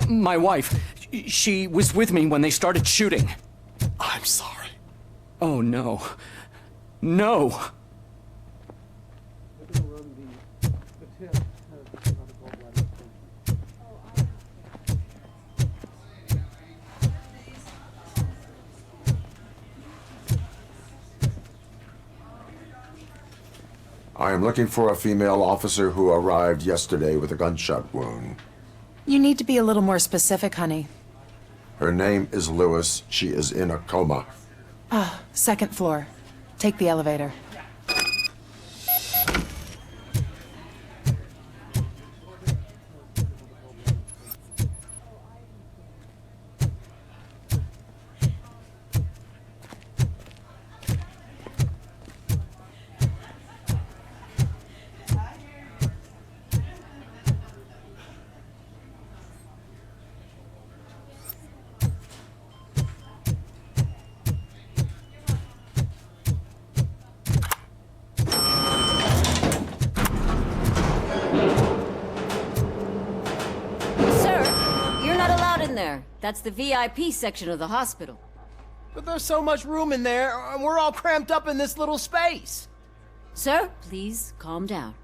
My wife. She was with me when they started shooting. I'm sorry. Oh, no. No! I am looking for a female officer who arrived yesterday with a gunshot wound. You need to be a little more specific, honey. Her name is Lewis. She is in a coma. Second floor. Take the elevator. There. That's the VIP section of the hospital. But there's so much room in there, and we're all cramped up in this little space. Sir, please calm down.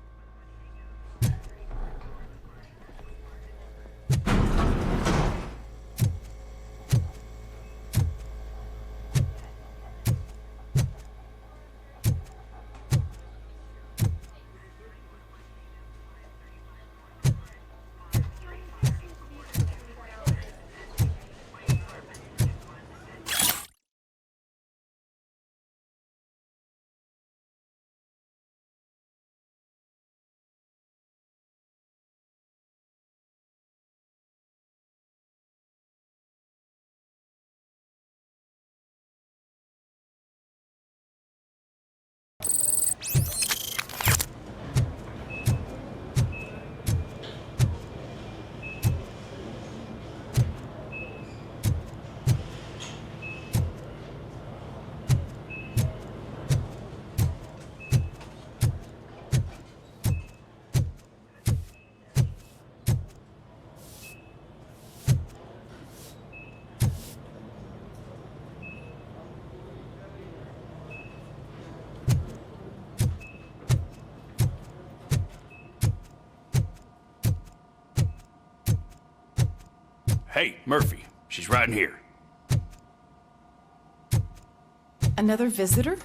Hey, Murphy. She's right in here. Another visitor?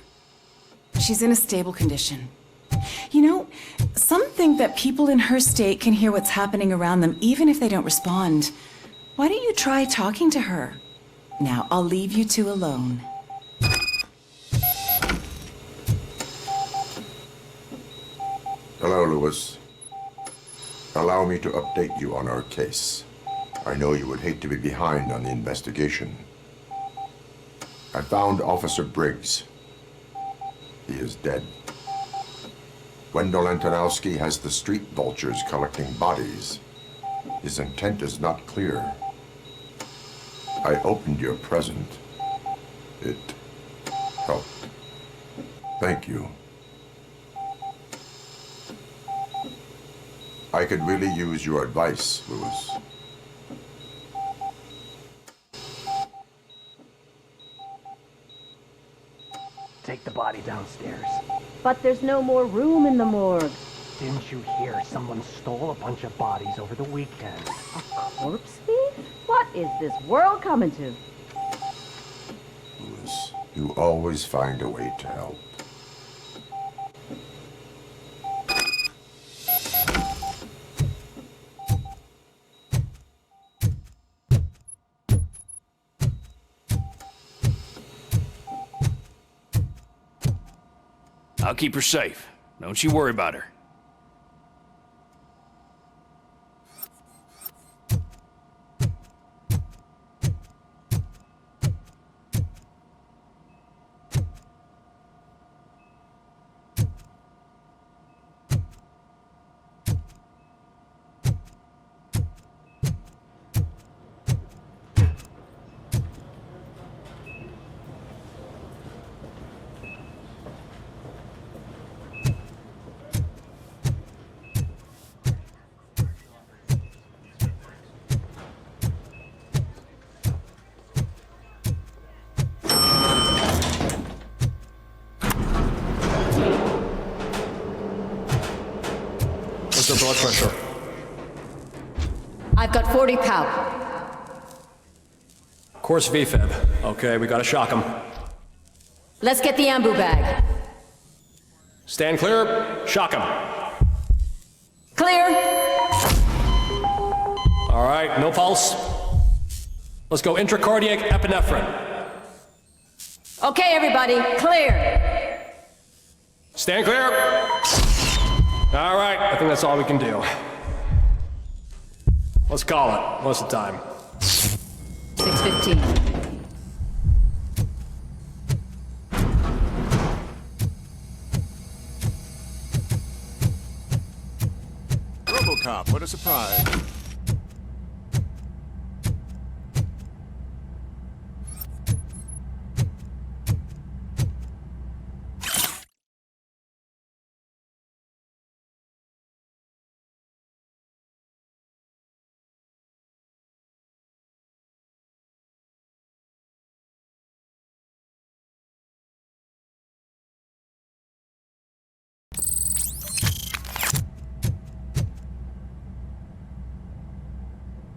She's in a stable condition. You know, some think that people in her state can hear what's happening around them even if they don't respond. Why don't you try talking to her? Now, I'll leave you two alone. Hello, Lewis. Allow me to update you on our case. I know you would hate to be behind on the investigation. I found Officer Briggs. He is dead. Wendell Antonowski has the street vultures collecting bodies. His intent is not clear. I opened your present. It helped. Thank you. I could really use your advice, Lewis. Take the body downstairs. But there's no more room in the morgue. Didn't you hear someone stole a bunch of bodies over the weekend? A corpse thief? What is this world coming to? Lewis, you always find a way to help. I'll keep her safe. Don't you worry about her. blood pressure. I've got 40 power. Course VFib. Okay, we gotta shock him. Let's get the ambu bag. Stand clear, shock him. Clear. All right, no pulse. Let's go intracardiac epinephrine. Okay, everybody, clear. Stand clear. All right, I think that's all we can do. Let's call it. What's the time? 6:15. RoboCop, what a surprise.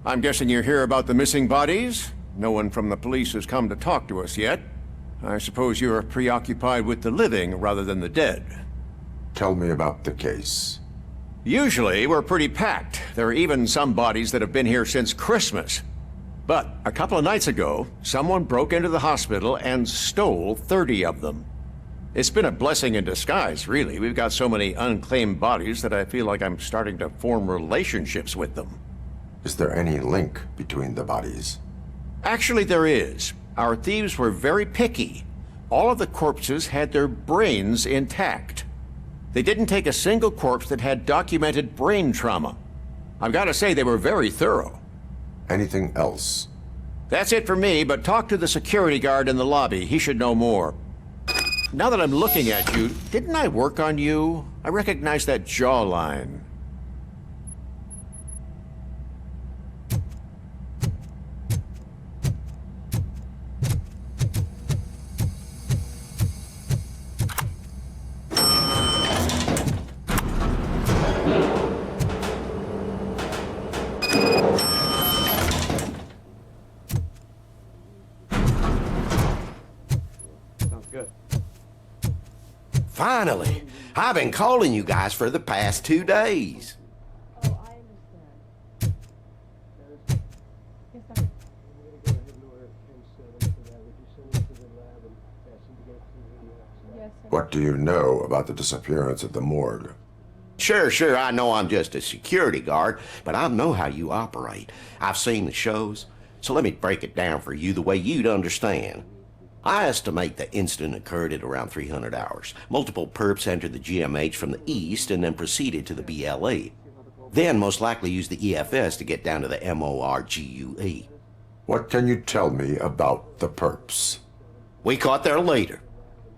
I'm guessing you're here about the missing bodies? No one from the police has come to talk to us yet. I suppose you're preoccupied with the living rather than the dead. Tell me about the case. Usually, we're pretty packed. There are even some bodies that have been here since Christmas. But a couple of nights ago, someone broke into the hospital and stole 30 of them. It's been a blessing in disguise, really. We've got so many unclaimed bodies that I feel like I'm starting to form relationships with them. Is there any link between the bodies? Actually, there is. Our thieves were very picky. All of the corpses had their brains intact. They didn't take a single corpse that had documented brain trauma. I've got to say, they were very thorough. Anything else? That's it for me, but talk to the security guard in the lobby. He should know more. Now that I'm looking at you, didn't I work on you? I recognize that jawline. Finally! I've been calling you guys for the past 2 days. What do you know about the disappearance at the morgue? Sure, I know I'm just a security guard, but I know how you operate. I've seen the shows, so let me break it down for you the way you'd understand. I estimate the incident occurred at around 300 hours. Multiple perps entered the GMH from the east and then proceeded to the BLE. Then most likely used the EFS to get down to the MORGUE. What can you tell me about the perps? We caught their leader.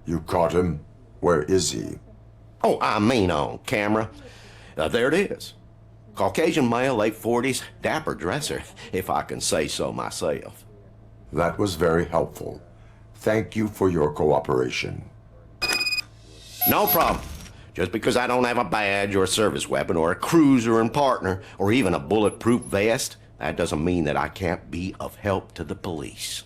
You caught him? Where is he? Oh, I mean on camera. There it is. Caucasian male, late 40s, dapper dresser, if I can say so myself. That was very helpful. Thank you for your cooperation. No problem. Just because I don't have a badge or a service weapon or a cruiser and partner or even a bulletproof vest, that doesn't mean that I can't be of help to the police.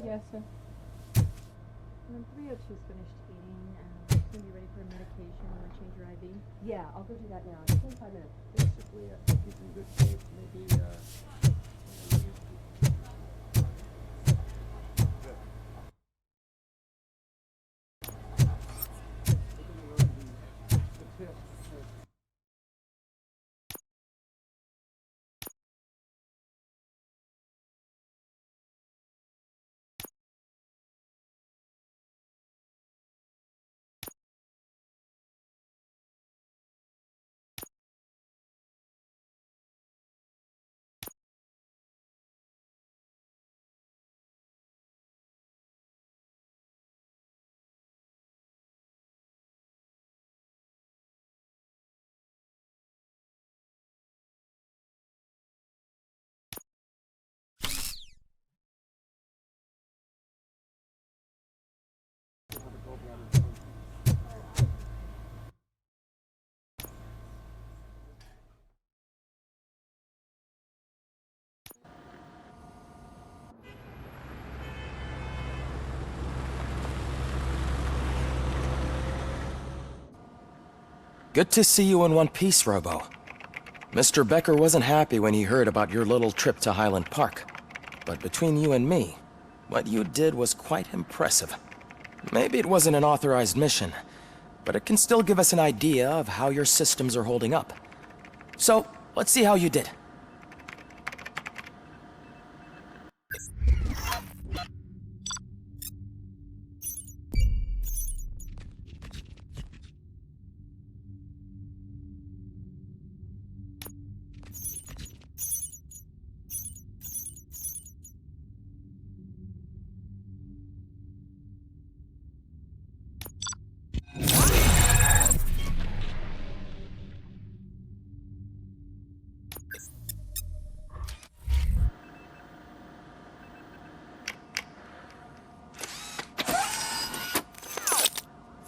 Yes, sir. And then 302's finished eating, and she's gonna be ready for medication. I'm gonna change your IV. Yeah, I'll go do that now. 25 minutes. Basically, I think he's in good shape. Maybe, Good to see you in one piece, Robo. Mr. Becker wasn't happy when he heard about your little trip to Highland Park. But between you and me, what you did was quite impressive. Maybe it wasn't an authorized mission, but it can still give us an idea of how your systems are holding up. So, let's see how you did.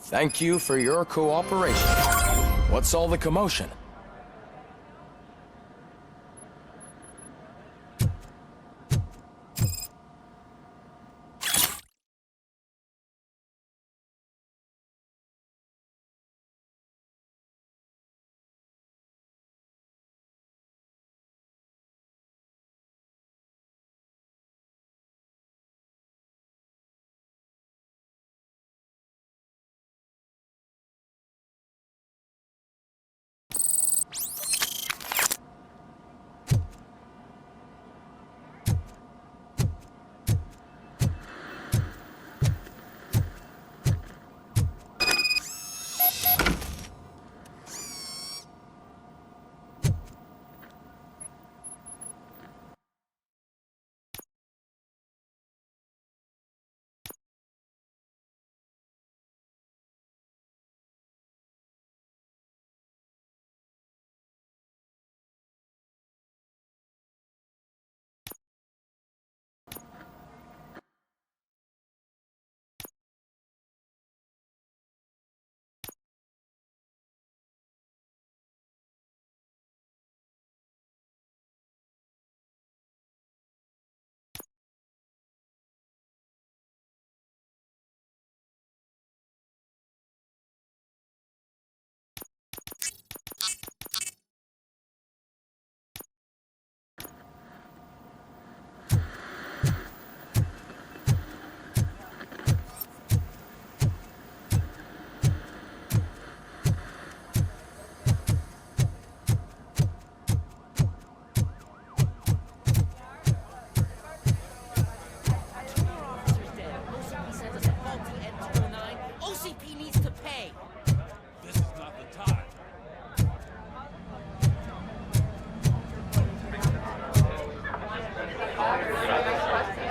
Thank you for your cooperation. What's all the commotion?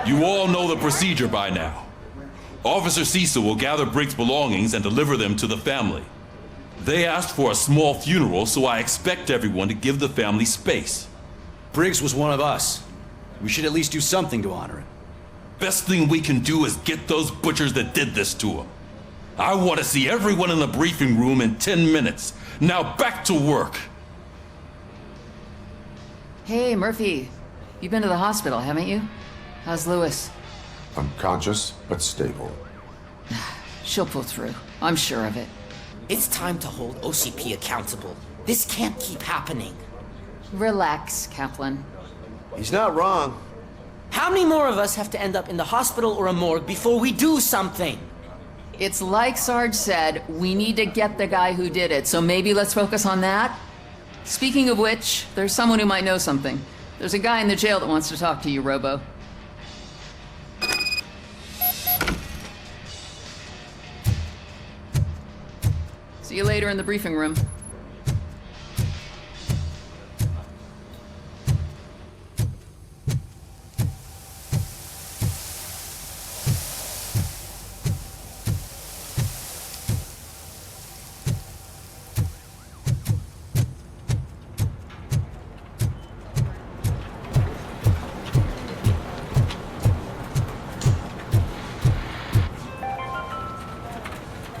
You all know the procedure by now. Officer Cecil will gather Briggs' belongings and deliver them to the family. They asked for a small funeral, so I expect everyone to give the family space. Briggs was one of us. We should at least do something to honor him. Best thing we can do is get those butchers that did this to him. I want to see everyone in the briefing room in 10 minutes. Now back to work. Hey, Murphy. You've been to the hospital, haven't you? How's Lewis? Unconscious, but stable. She'll pull through. I'm sure of it. It's time to hold OCP accountable. This can't keep happening. Relax, Kaplan. He's not wrong. How many more of us have to end up in the hospital or a morgue before we do something? It's like Sarge said, we need to get the guy who did it, so maybe let's focus on that? Speaking of which, there's someone who might know something. There's a guy in the jail that wants to talk to you, Robo. See you later in the briefing room.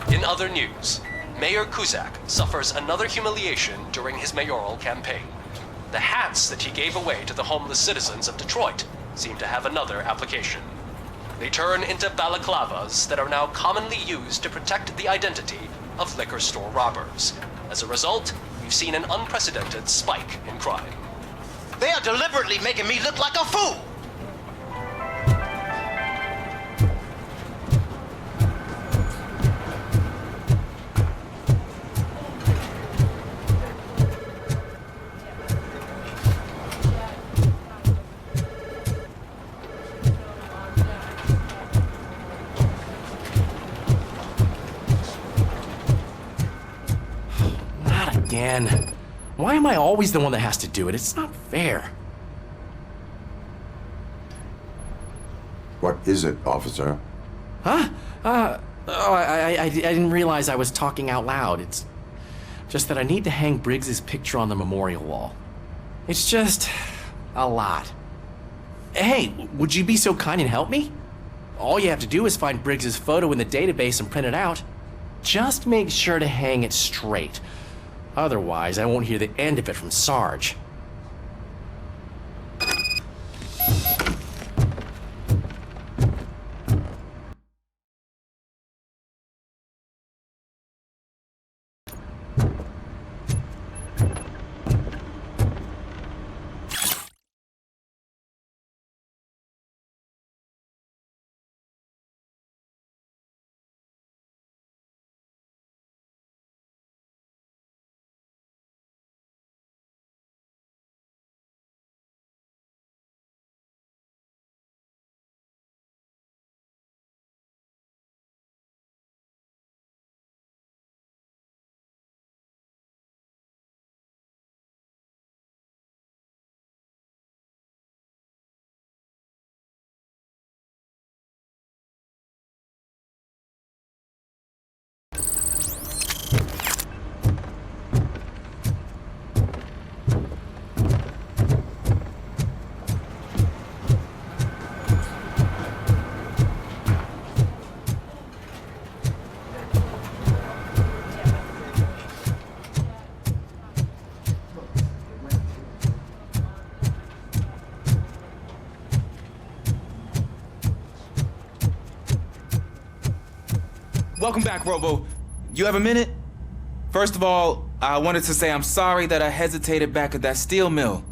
In other news, Mayor Kuzak suffers another humiliation during his mayoral campaign. The hats that he gave away to the homeless citizens of Detroit seem to have another application. They turn into balaclavas that are now commonly used to protect the identity of liquor store robbers. As a result, we've seen an unprecedented spike in crime. They are deliberately making me look like a fool! Again. Why am I always the one that has to do it? It's not fair. What is it, officer? Huh? I didn't realize I was talking out loud. It's just that I need to hang Briggs's picture on the memorial wall. It's just a lot. Hey, would you be so kind and help me? All you have to do is find Briggs's photo in the database and print it out. Just make sure to hang it straight. Otherwise, I won't hear the end of it from Sarge. Welcome back, Robo. You have a minute? First of all, I wanted to say I'm sorry that I hesitated back at that steel mill.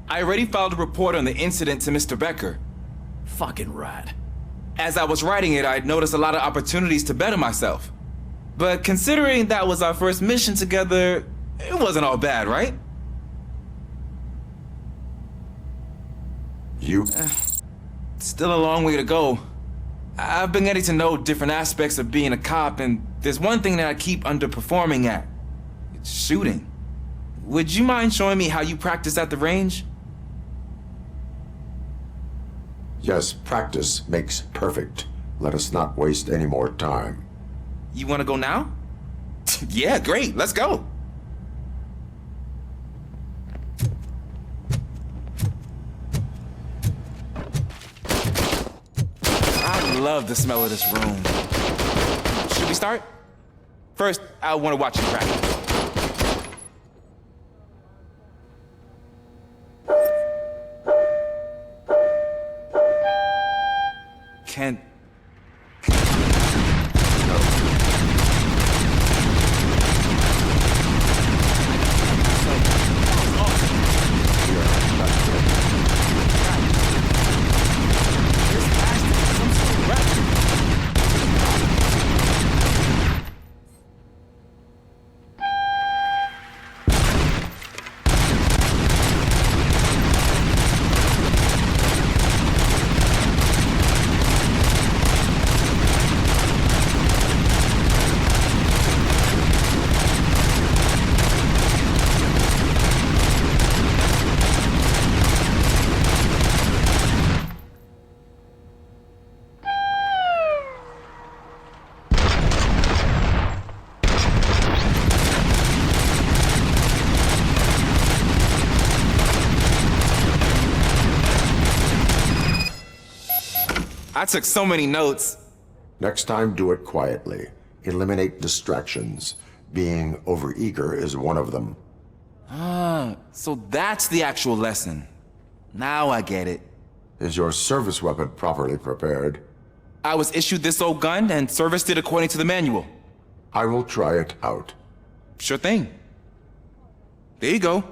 I already filed a report on the incident to Mr. Becker. Fucking rad. As I was writing it, I'd noticed a lot of opportunities to better myself. But considering that was our first mission together, it wasn't all bad, right? Still a long way to go. I've been getting to know different aspects of being a cop, and there's one thing that I keep underperforming at. It's shooting. Would you mind showing me how you practice at the range? Yes, practice makes perfect. Let us not waste any more time. You want to go now? Yeah, great. Let's go. I love the smell of this room. Should we start? First, I want to watch you practice. Can't... I took so many notes. Next time, do it quietly. Eliminate distractions. Being overeager is one of them. Ah, so that's the actual lesson. Now I get it. Is your service weapon properly prepared? I was issued this old gun and serviced it according to the manual. I will try it out. Sure thing. There you go.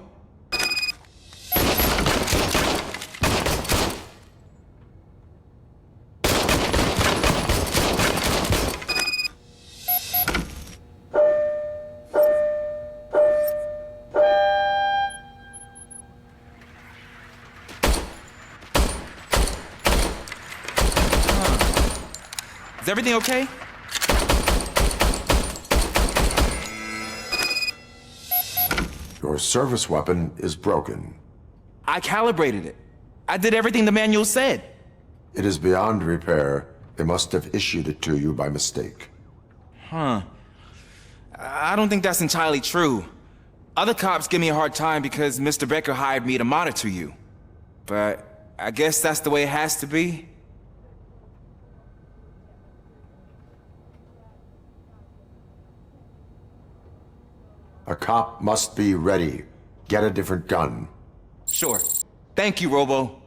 Is everything okay? Your service weapon is broken. I calibrated it. I did everything the manual said. It is beyond repair. They must have issued it to you by mistake. Huh. I don't think that's entirely true. Other cops give me a hard time because Mr. Becker hired me to monitor you. But I guess that's the way it has to be. A cop must be ready. Get a different gun. Sure. Thank you, Robo.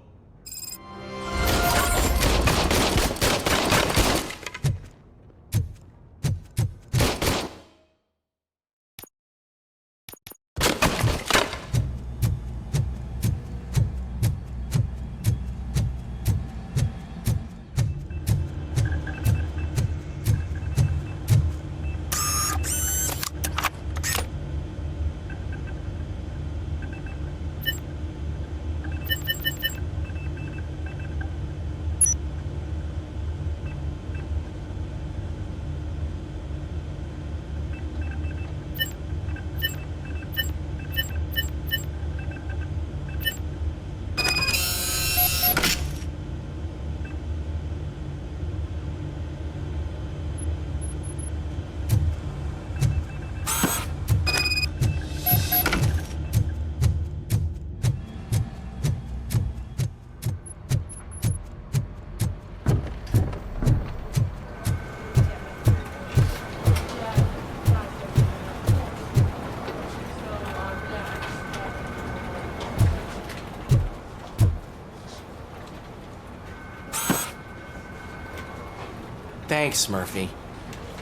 Thanks, Murphy.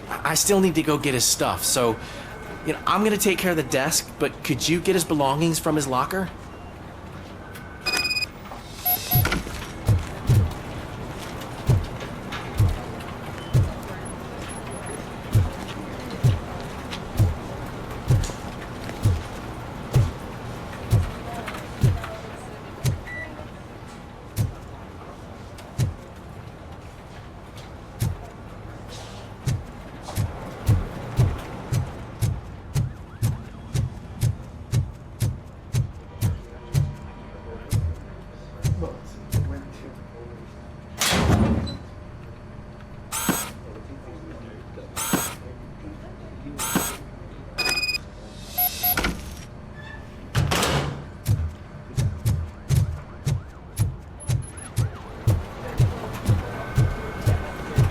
I still need to go get his stuff, so, I'm gonna take care of the desk, but could you get his belongings from his locker?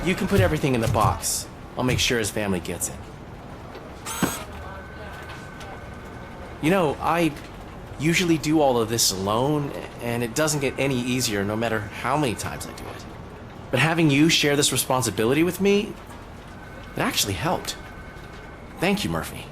You can put everything in the box. I'll make sure his family gets it. I usually do all of this alone, and it doesn't get any easier no matter how many times I do it. But having you share this responsibility with me, it actually helped. Thank you, Murphy.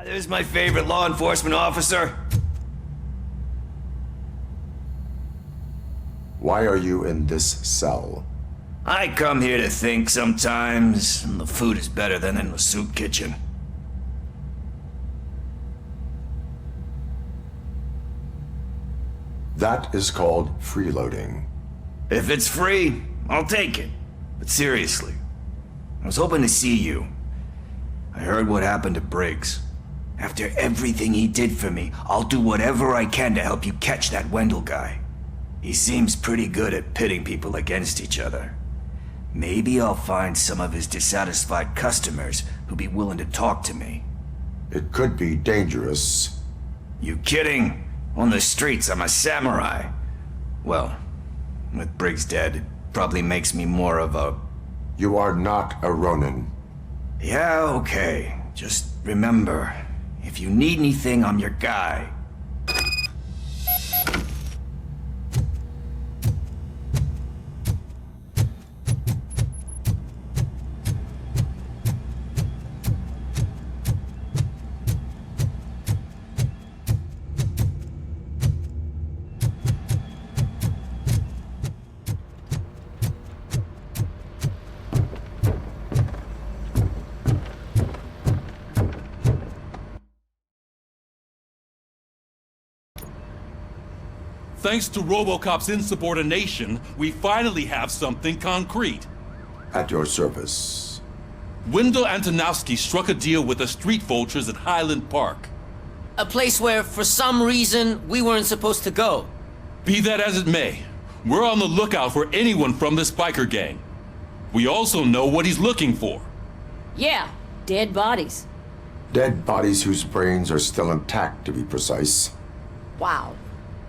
There's my favorite law enforcement officer. Why are you in this cell? I come here to think sometimes, and the food is better than in the soup kitchen. That is called freeloading. If it's free, I'll take it. But seriously, I was hoping to see you. I heard what happened to Briggs. After everything he did for me, I'll do whatever I can to help you catch that Wendell guy. He seems pretty good at pitting people against each other. Maybe I'll find some of his dissatisfied customers who'll be willing to talk to me. It could be dangerous. You kidding? On the streets, I'm a samurai. Well, with Briggs dead, it probably makes me more of a... You are not a Ronin. Yeah, okay. Just remember, if you need anything, I'm your guy. Thanks to RoboCop's insubordination, we finally have something concrete. At your service. Wendell Antonowski struck a deal with the street vultures at Highland Park. A place where, for some reason, we weren't supposed to go. Be that as it may, we're on the lookout for anyone from this biker gang. We also know what he's looking for. Yeah, dead bodies. Dead bodies whose brains are still intact, to be precise. Wow,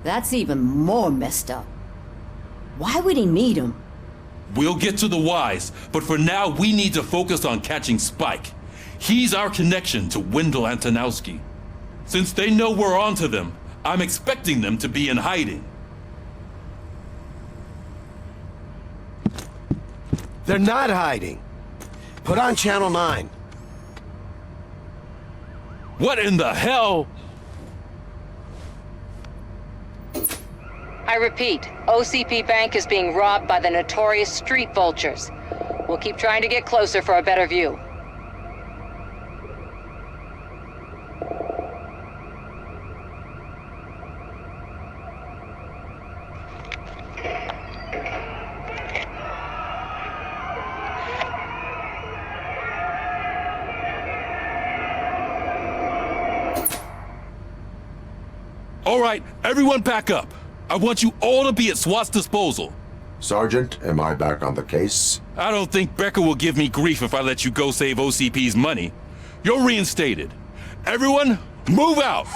that's even more messed up. Why would he need them? We'll get to the whys, but for now we need to focus on catching Spike. He's our connection to Wendell Antonowski. Since they know we're onto them, I'm expecting them to be in hiding. They're not hiding. Put on Channel 9. What in the hell? I repeat, OCP Bank is being robbed by the notorious street vultures. We'll keep trying to get closer for a better view. All right, everyone back up. I want you all to be at SWAT's disposal. Sergeant, am I back on the case? I don't think Becker will give me grief if I let you go save OCP's money. You're reinstated. Everyone, move out!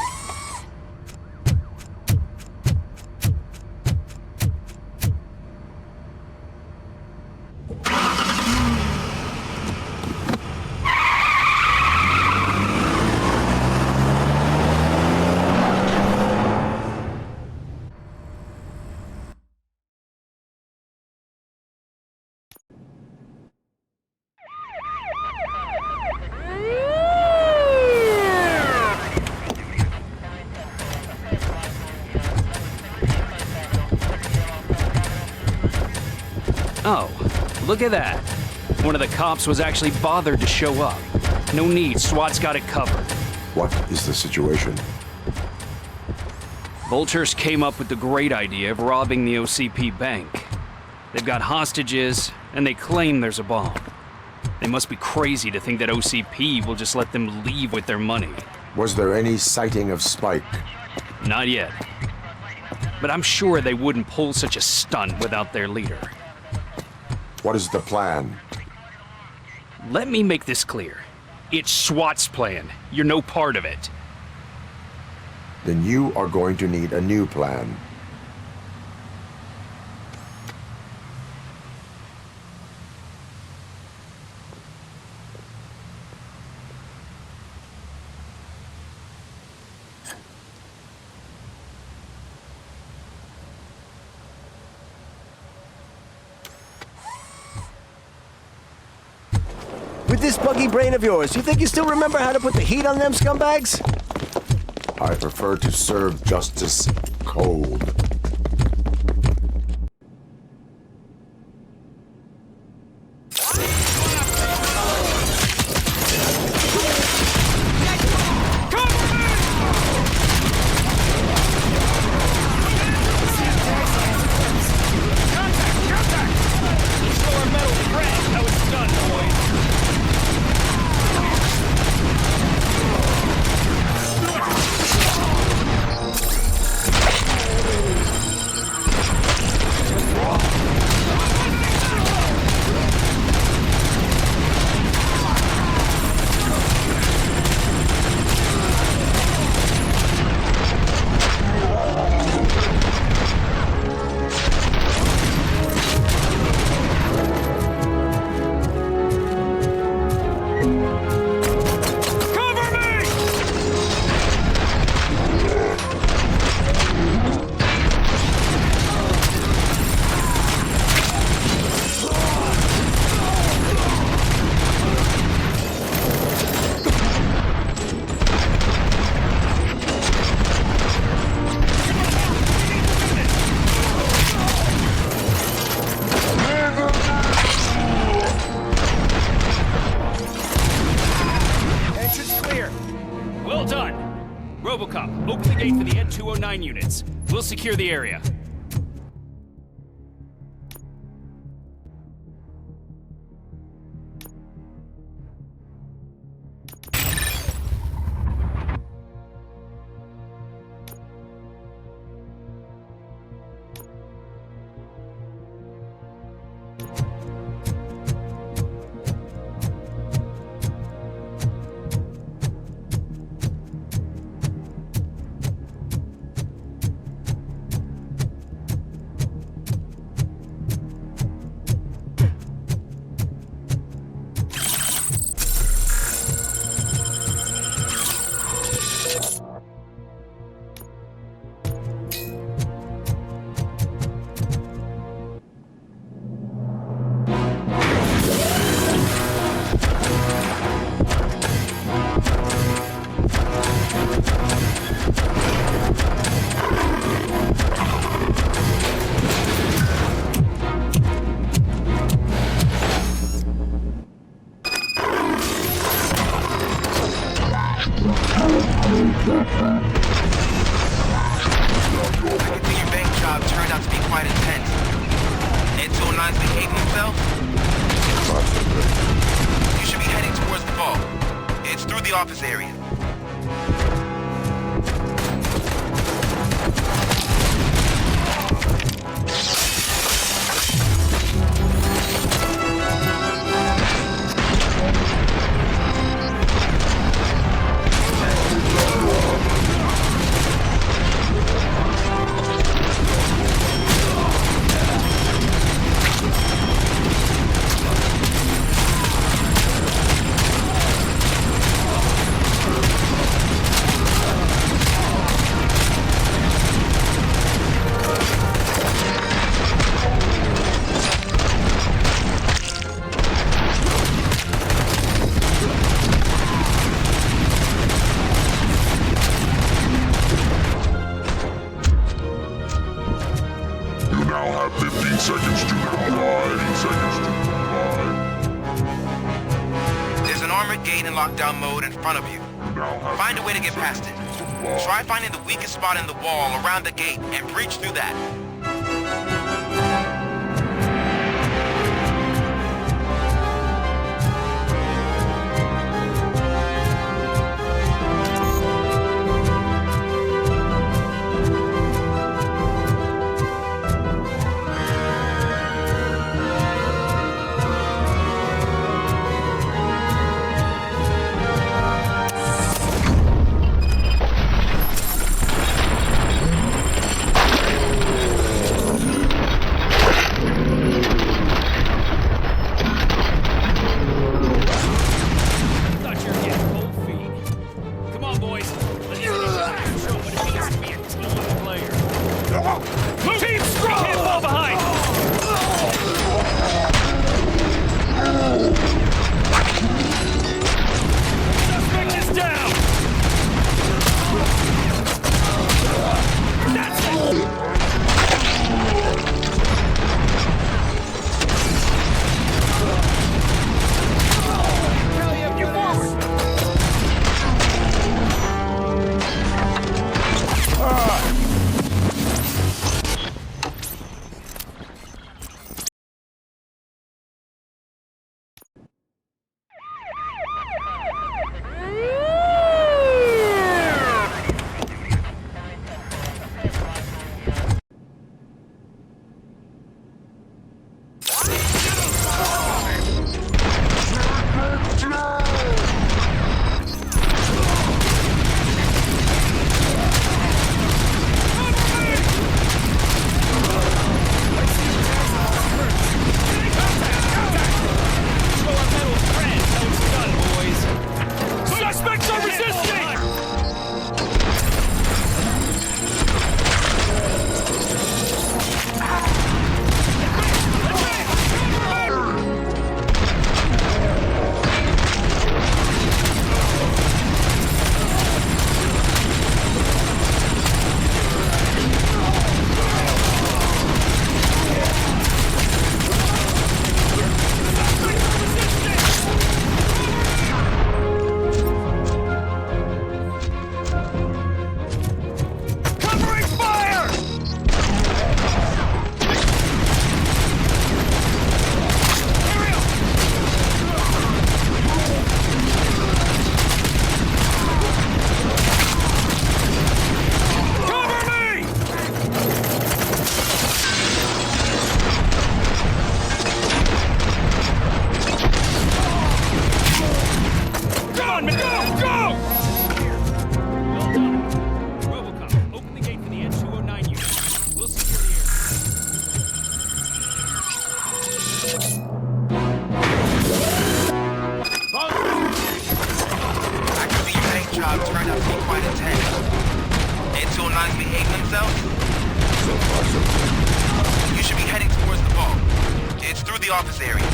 Oh, look at that. One of the cops was actually bothered to show up. No need, SWAT's got it covered. What is the situation? Vultures came up with the great idea of robbing the OCP bank. They've got hostages, and they claim there's a bomb. They must be crazy to think that OCP will just let them leave with their money. Was there any sighting of Spike? Not yet. But I'm sure they wouldn't pull such a stunt without their leader. What is the plan? Let me make this clear. It's SWAT's plan. You're no part of it. Then you are going to need a new plan. With this buggy brain of yours, you think you still remember how to put the heat on them scumbags? I prefer to serve justice cold. 209 units. We'll secure the area. lockdown mode in front of you. Find a way to get past it. Try finding the weakest spot in the wall around the gate and breach through that. the office area.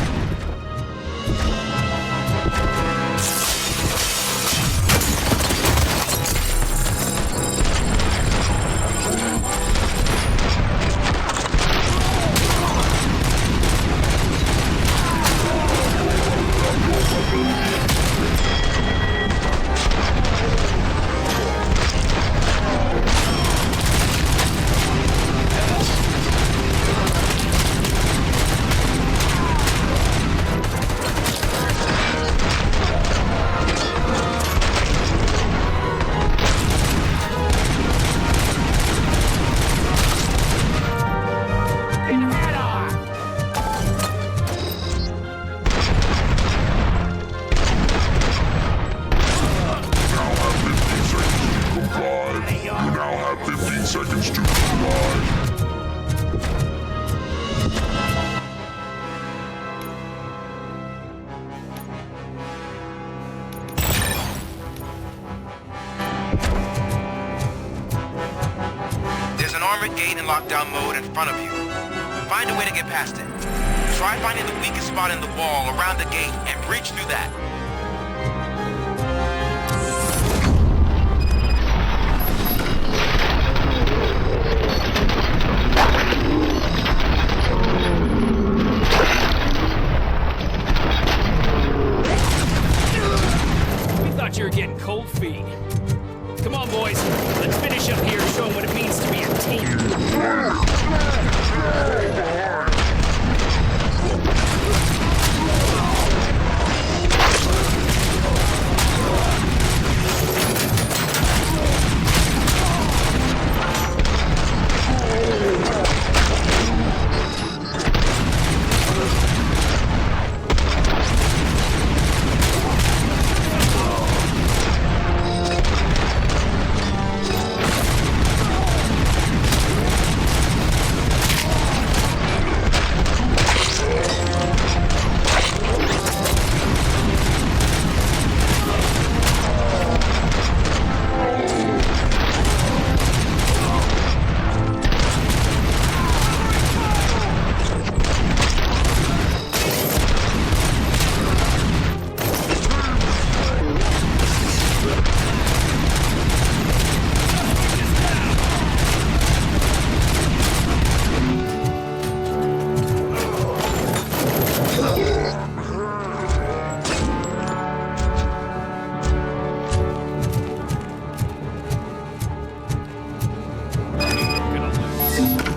There's an armored gate in lockdown mode in front of you. Find a way to get past it. Try finding the weakest spot in the wall around the gate and breach through that. We thought you were getting cold feet. Come on, boys. Let's finish up here and show them what it means to be a team.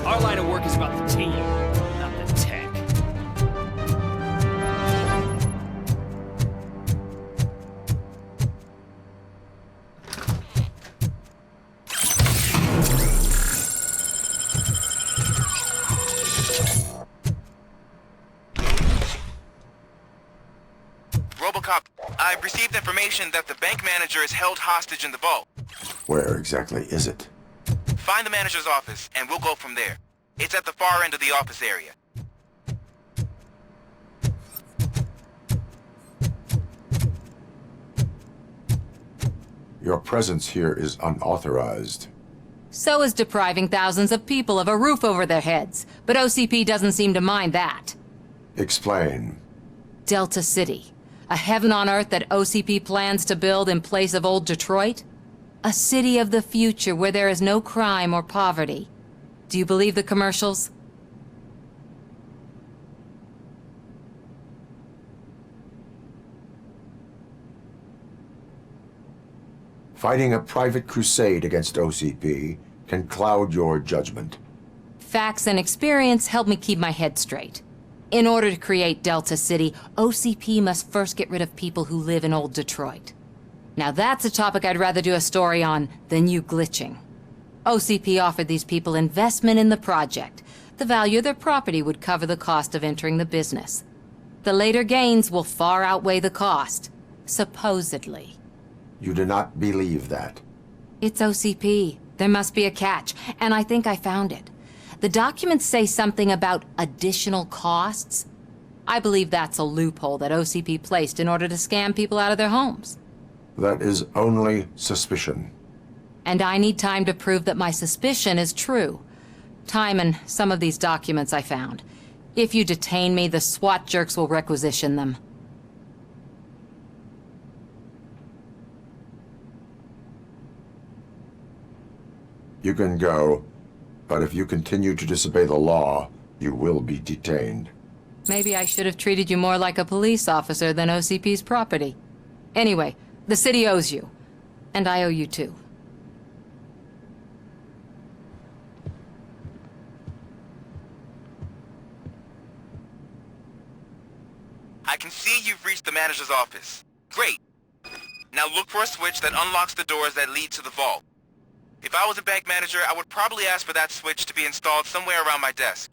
Our line of work is about the team, not the tech. RoboCop, I've received information that the bank manager is held hostage in the vault. Where exactly is it? Find the manager's office, and we'll go from there. It's at the far end of the office area. Your presence here is unauthorized. So is depriving thousands of people of a roof over their heads. But OCP doesn't seem to mind that. Explain. Delta City. A heaven on earth that OCP plans to build in place of old Detroit? A city of the future where there is no crime or poverty. Do you believe the commercials? Fighting a private crusade against OCP can cloud your judgment. Facts and experience help me keep my head straight. In order to create Delta City, OCP must first get rid of people who live in old Detroit. Now that's a topic I'd rather do a story on than you glitching. OCP offered these people investment in the project. The value of their property would cover the cost of entering the business. The later gains will far outweigh the cost, supposedly. You do not believe that. It's OCP. There must be a catch, and I think I found it. The documents say something about additional costs. I believe that's a loophole that OCP placed in order to scam people out of their homes. That is only suspicion. And I need time to prove that my suspicion is true. Time and some of these documents I found. If you detain me, the SWAT jerks will requisition them. You can go, but if you continue to disobey the law, you will be detained. Maybe I should have treated you more like a police officer than OCP's property. Anyway, the city owes you. And I owe you too. I can see you've reached the manager's office. Great. Now look for a switch that unlocks the doors that lead to the vault. If I was a bank manager, I would probably ask for that switch to be installed somewhere around my desk.